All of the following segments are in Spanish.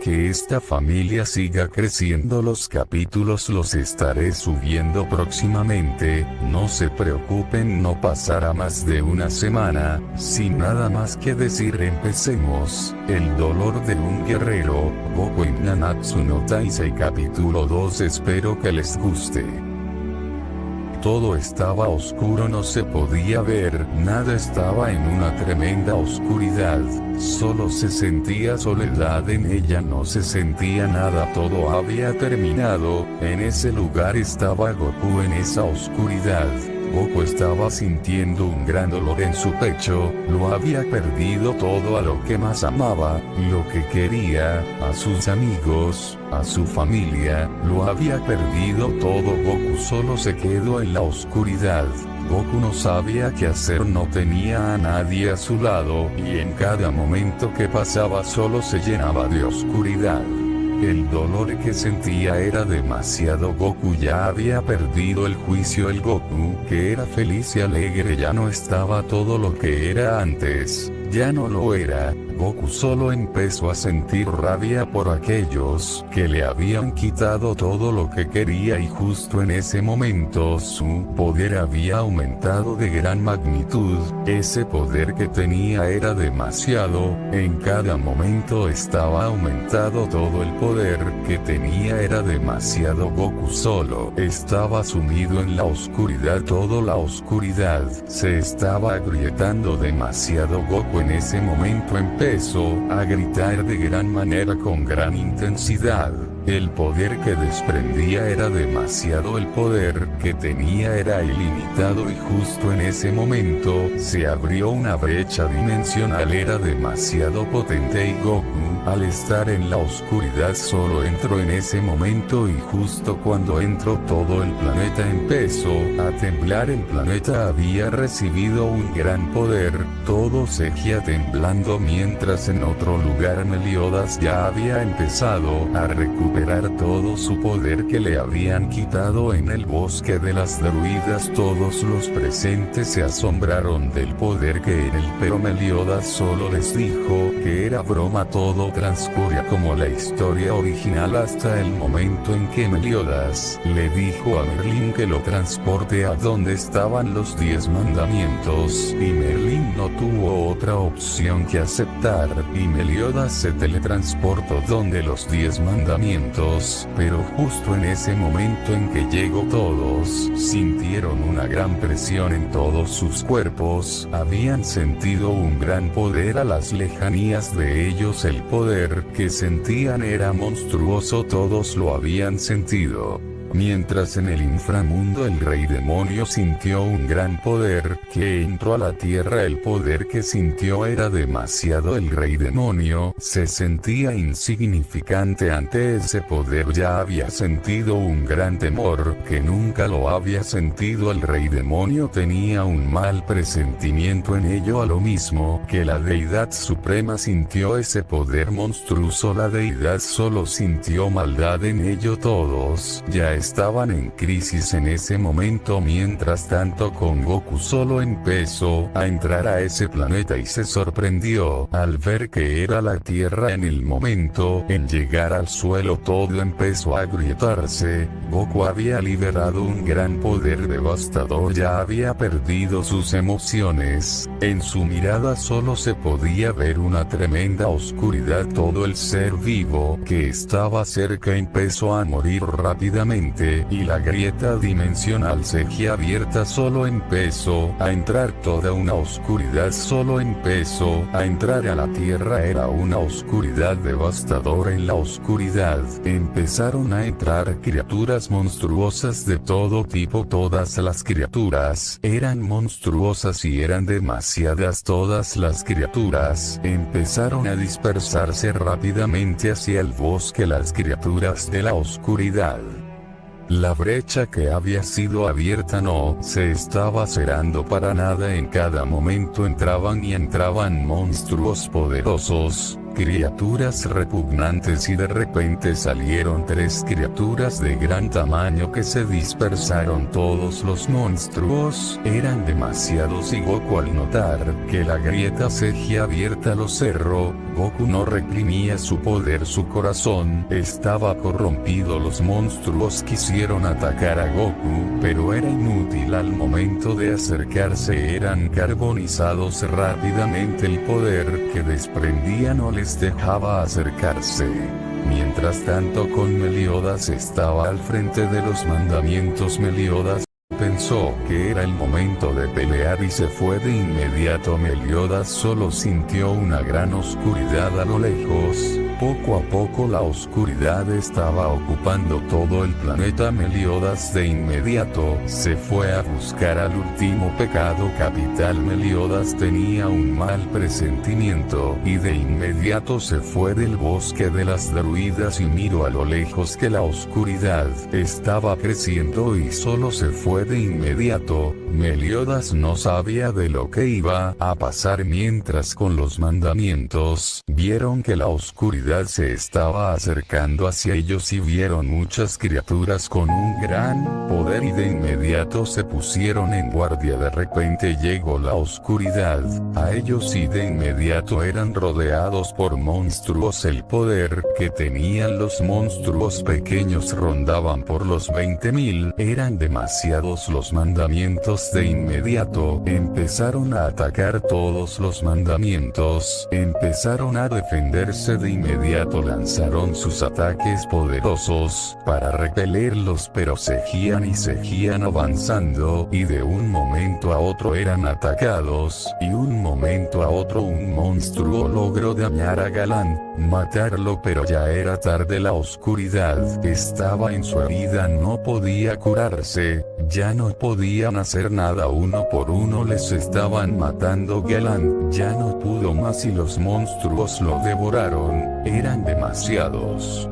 que esta familia siga creciendo. Los capítulos los estaré subiendo próximamente, no se preocupen, no pasará más de una semana. Sin nada más que decir, empecemos. El dolor de un guerrero, Goku en Nanatsu no Taizai capítulo 2. Espero que les guste. Todo estaba oscuro, no se podía ver, nada, estaba en una tremenda oscuridad, solo se sentía soledad en ella, no se sentía nada, todo había terminado, en ese lugar estaba Goku en esa oscuridad. Goku estaba sintiendo un gran dolor en su pecho, lo había perdido todo a lo que más amaba, lo que quería, a sus amigos, a su familia, lo había perdido todo. Goku solo se quedó en la oscuridad. Goku no sabía qué hacer, no tenía a nadie a su lado, y en cada momento que pasaba solo se llenaba de oscuridad. El dolor que sentía era demasiado. Goku ya había perdido el juicio. El Goku, que era feliz y alegre, ya no estaba todo lo que era antes, ya no lo era. Goku solo empezó a sentir rabia por aquellos que le habían quitado todo lo que quería, y justo en ese momento su poder había aumentado de gran magnitud. Ese poder que tenía era demasiado, en cada momento estaba aumentado todo el poder que tenía era demasiado. Goku solo estaba sumido en la oscuridad, toda la oscuridad se estaba agrietando demasiado. Goku en ese momento empezó a gritar de gran manera, con gran intensidad. El poder que desprendía era demasiado, el poder que tenía era ilimitado, y justo en ese momento se abrió una brecha dimensional, era demasiado potente, y Goku, al estar en la oscuridad, solo entró en ese momento, y justo cuando entró todo el planeta empezó a temblar. El planeta había recibido un gran poder, todo seguía temblando, mientras en otro lugar Meliodas ya había empezado a recuperar todo su poder que le habían quitado en el bosque de las druidas. Todos los presentes se asombraron del poder que era él, pero Meliodas solo les dijo que era broma. Todo transcurría como la historia original hasta el momento en que Meliodas le dijo a Merlín que lo transporte a donde estaban los 10 mandamientos, y Merlín no tuvo otra opción que aceptar, y Meliodas se teletransportó donde los 10 mandamientos. Pero justo en ese momento en que llegó, todos sintieron una gran presión en todos sus cuerpos, habían sentido un gran poder a las lejanías de ellos. El poder que sentían era monstruoso, todos lo habían sentido. Mientras en el inframundo el rey demonio sintió un gran poder que entró a la tierra. El poder que sintió era demasiado. El rey demonio se sentía insignificante ante ese poder. Ya había sentido un gran temor que nunca lo había sentido. El rey demonio tenía un mal presentimiento en ello, a lo mismo que la deidad suprema sintió ese poder monstruoso. La deidad solo sintió maldad en ello. Todos ya estaban en crisis en ese momento. Mientras tanto, con Goku solo empezó a entrar a ese planeta y se sorprendió al ver que era la Tierra. En el momento en llegar al suelo, todo empezó a agrietarse. Goku había liberado un gran poder devastador, ya había perdido sus emociones. En su mirada solo se podía ver una tremenda oscuridad. Todo el ser vivo que estaba cerca empezó a morir rápidamente, y la grieta dimensional seguía abierta. Solo empezó a entrar toda una oscuridad, solo empezó a entrar a la Tierra. Era una oscuridad devastadora. En la oscuridad empezaron a entrar criaturas monstruosas de todo tipo. Todas las criaturas eran monstruosas y eran demasiadas. Todas las criaturas empezaron a dispersarse rápidamente hacia el bosque. Las criaturas de la oscuridad. La brecha que había sido abierta no se estaba cerrando para nada. En cada momento entraban y entraban monstruos poderosos, criaturas repugnantes, y de repente salieron 3 criaturas de gran tamaño que se dispersaron. Todos los monstruos eran demasiados, y Goku, al notar que la grieta seguía abierta lo cerró. Goku no reprimía su poder, su corazón estaba corrompido. Los monstruos quisieron atacar a Goku, pero era inútil. Al momento de acercarse eran carbonizados rápidamente. El poder que desprendía no les dejaba acercarse. Mientras tanto, con Meliodas estaba al frente de los mandamientos. Meliodas pensó que era el momento de pelear y se fue de inmediato. Meliodas solo sintió una gran oscuridad a lo lejos. Poco a poco la oscuridad estaba ocupando todo el planeta. Meliodas de inmediato se fue a buscar al último pecado capital. Meliodas tenía un mal presentimiento, y de inmediato se fue del bosque de las druidas y miró a lo lejos que la oscuridad estaba creciendo y solo se fue de inmediato. Meliodas no sabía de lo que iba a pasar, mientras con los mandamientos vieron que la oscuridad se estaba acercando hacia ellos y vieron muchas criaturas con un gran poder, y de inmediato se pusieron en guardia. De repente llegó la oscuridad a ellos y de inmediato eran rodeados por monstruos. El poder que tenían los monstruos pequeños rondaban por los 20.000, eran demasiados los mandamientos. De inmediato empezaron a atacar todos los mandamientos, empezaron a defenderse. De inmediato lanzaron sus ataques poderosos para repelerlos, pero seguían y seguían avanzando, y de un momento a otro eran atacados, y un momento a otro un monstruo logró dañar a Galán, matarlo, pero ya era tarde. La oscuridad estaba en su herida, no podía curarse, ya no podían hacer nada. Uno por uno les estaban matando. Galán ya no pudo más y los monstruos lo devoraron, eran demasiados.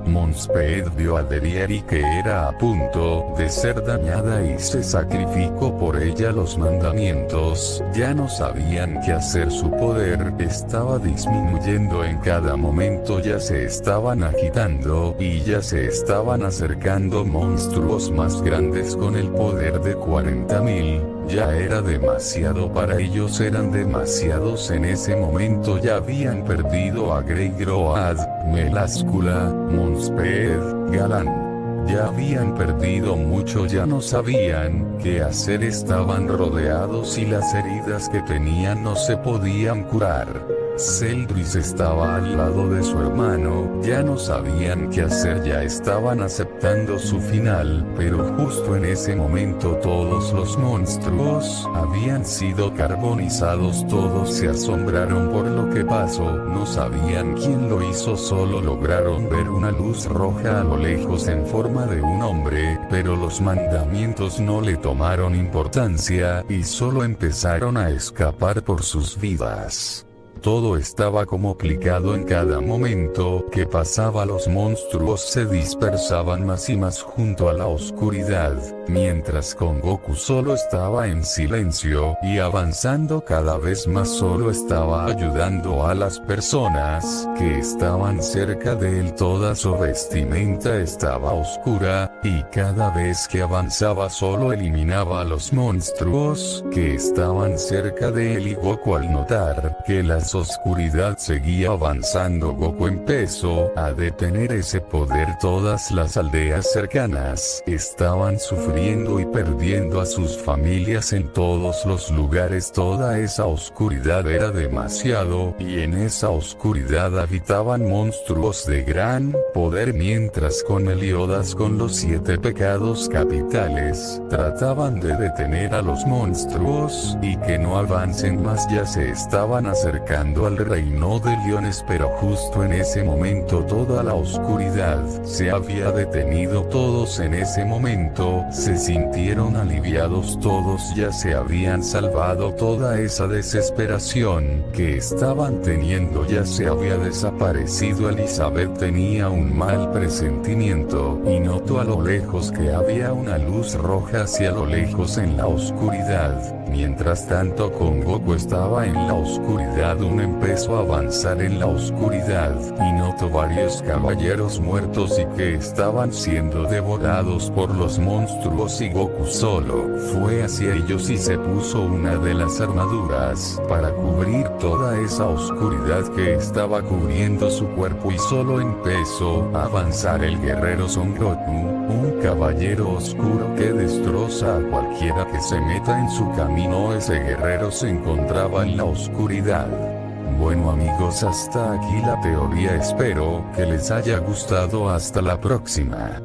Monspeed vio a Derieri que era a punto de ser dañada y se sacrificó por ella. Los mandamientos ya no sabían qué hacer, su poder estaba disminuyendo en cada momento, ya se estaban agitando y ya se estaban acercando monstruos más grandes con el poder de 40.000. Ya era demasiado para ellos, eran demasiados. En ese momento ya habían perdido a Greygroad, Meláscula, Monspeed, Galán. Ya habían perdido mucho, ya no sabían qué hacer, estaban rodeados y las heridas que tenían no se podían curar. Celdris estaba al lado de su hermano, ya no sabían qué hacer, ya estaban aceptando su final, pero justo en ese momento todos los monstruos habían sido carbonizados. Todos se asombraron por lo que pasó, no sabían quién lo hizo, solo lograron ver una luz roja a lo lejos en forma de un hombre, pero los mandamientos no le tomaron importancia y solo empezaron a escapar por sus vidas. Todo estaba complicado en cada momento que pasaba. Los monstruos se dispersaban más y más junto a la oscuridad, mientras con Goku solo estaba en silencio y avanzando cada vez más. Solo estaba ayudando a las personas que estaban cerca de él. Toda su vestimenta estaba oscura, y cada vez que avanzaba solo eliminaba a los monstruos que estaban cerca de él. Y Goku, al notar que la oscuridad seguía avanzando, Goku empezó a detener ese poder. Todas las aldeas cercanas estaban sufriendo y perdiendo a sus familias en todos los lugares. Toda esa oscuridad era demasiado, y en esa oscuridad habitaban monstruos de gran poder, mientras con Meliodas, con los 7 pecados capitales, trataban de detener a los monstruos y que no avancen más. Ya se estaban acercando al reino de leones, pero justo en ese momento toda la oscuridad se había detenido. Todos en ese momento se sintieron aliviados, todos ya se habían salvado. Toda esa desesperación que estaban teniendo ya se había desaparecido. Elizabeth tenía un mal presentimiento y notó a lo lejos que había una luz roja hacia lo lejos en la oscuridad. Mientras tanto Son Goku estaba en la oscuridad, empezó a avanzar en la oscuridad, y notó varios caballeros muertos y que estaban siendo devorados por los monstruos, y Goku solo fue hacia ellos y se puso una de las armaduras para cubrir toda esa oscuridad que estaba cubriendo su cuerpo, y solo empezó a avanzar el guerrero Son Goku, un caballero oscuro que destroza a cualquiera que se meta en su camino. Ese guerrero se encontraba en la oscuridad. Bueno amigos, hasta aquí la teoría, espero que les haya gustado, hasta la próxima.